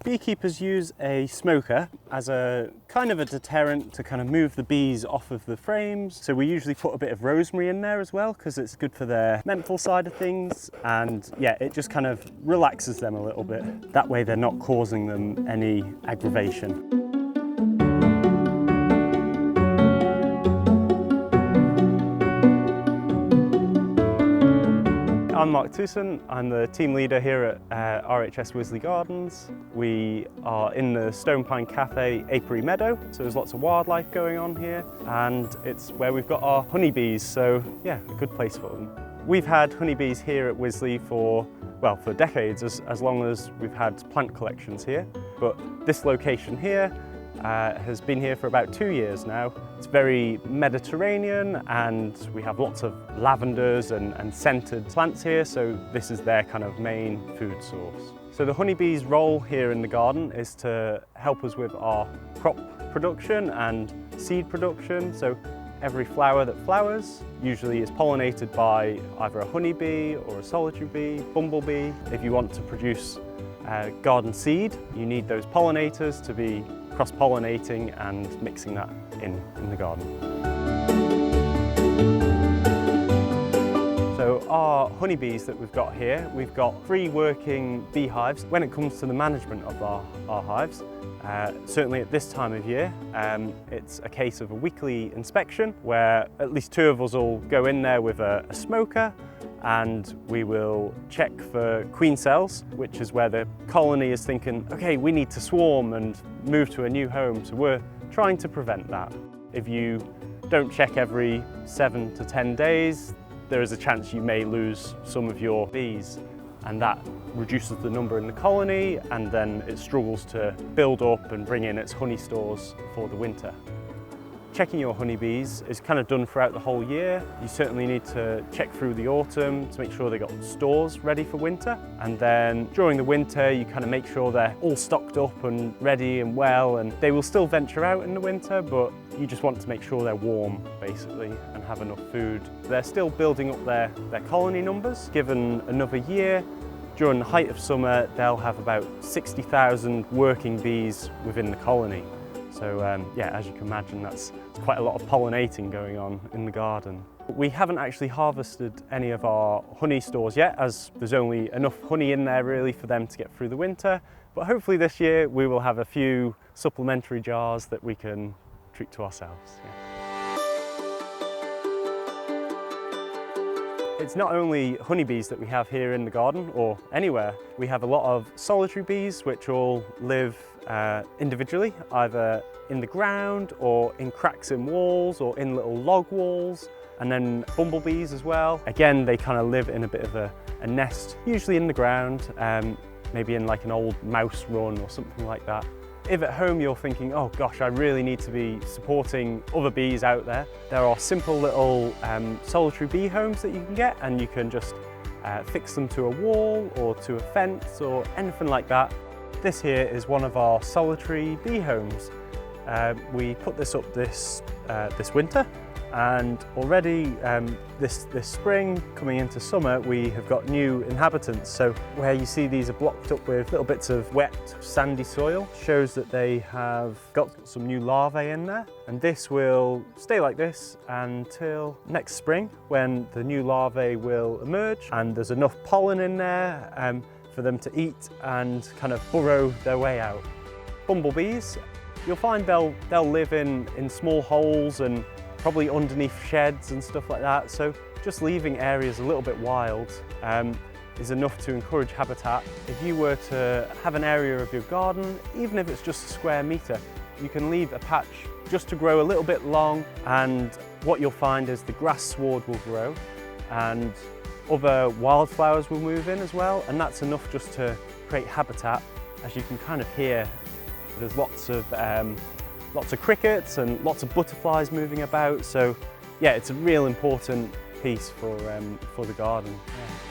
Beekeepers use a smoker as a kind of a deterrent to kind of move the bees off of the frames. So we usually put a bit of rosemary in there as well because it's good for their mental side of things, and yeah, it just kind of relaxes them a little bit. That way they're not causing them any aggravation. I'm Mark Tuson. I'm the team leader here at RHS Wisley Gardens. We are in the Stone Pine Cafe apiary meadow, so there's lots of wildlife going on here, and it's where we've got our honeybees, so yeah, a good place for them. We've had honeybees here at Wisley for decades, as long as we've had plant collections here, but this location here has been here for about 2 years now. It's very Mediterranean, and we have lots of lavenders and scented plants here, so this is their kind of main food source. So the honeybees' role here in the garden is to help us with our crop production and seed production. So every flower that flowers usually is pollinated by either a honeybee or a solitary bee, bumblebee. If you want to produce garden seed, you need those pollinators to be cross-pollinating and mixing that in the garden. So our honeybees that we've got here, we've got 3 working beehives. When it comes to the management of our hives, certainly at this time of year, it's a case of a weekly inspection where at least 2 of us will go in there with a smoker, and we will check for queen cells, which is where the colony is thinking, okay, we need to swarm and move to a new home. So we're trying to prevent that. If you don't check every 7 to 10 days, there is a chance you may lose some of your bees, and that reduces the number in the colony, and then it struggles to build up and bring in its honey stores for the winter. Checking your honeybees is kind of done throughout the whole year. You certainly need to check through the autumn to make sure they've got stores ready for winter. And then during the winter, you kind of make sure they're all stocked up and ready and well, and they will still venture out in the winter, but you just want to make sure they're warm, basically, and have enough food. They're still building up their colony numbers. Given another year, during the height of summer, they'll have about 60,000 working bees within the colony. So yeah, as you can imagine, that's quite a lot of pollinating going on in the garden. We haven't actually harvested any of our honey stores yet, as there's only enough honey in there really for them to get through the winter. But hopefully this year we will have a few supplementary jars that we can treat to ourselves. Yeah. It's not only honeybees that we have here in the garden or anywhere. We have a lot of solitary bees which all live individually, either in the ground or in cracks in walls or in little log walls, and then bumblebees as well. Again, they kind of live in a bit of a nest, usually in the ground, maybe in like an old mouse run or something like that. If at home you're thinking, oh gosh, I really need to be supporting other bees out there, there are simple little solitary bee homes that you can get, and you can just fix them to a wall or to a fence or anything like that. This here is one of our solitary bee homes. We put this up this winter, and already this spring, coming into summer, we have got new inhabitants. So where you see these are blocked up with little bits of wet, sandy soil, shows that they have got some new larvae in there. And this will stay like this until next spring, when the new larvae will emerge and there's enough pollen in there for them to eat and kind of burrow their way out. Bumblebees, you'll find they'll live in small holes and probably underneath sheds and stuff like that, so just leaving areas a little bit wild is enough to encourage habitat. If you were to have an area of your garden, even if it's just a square metre, you can leave a patch just to grow a little bit long, and what you'll find is the grass sward will grow and other wildflowers will move in as well, and that's enough just to create habitat. As you can kind of hear, there's lots of crickets and lots of butterflies moving about, so yeah, it's a real important piece for the garden. Yeah.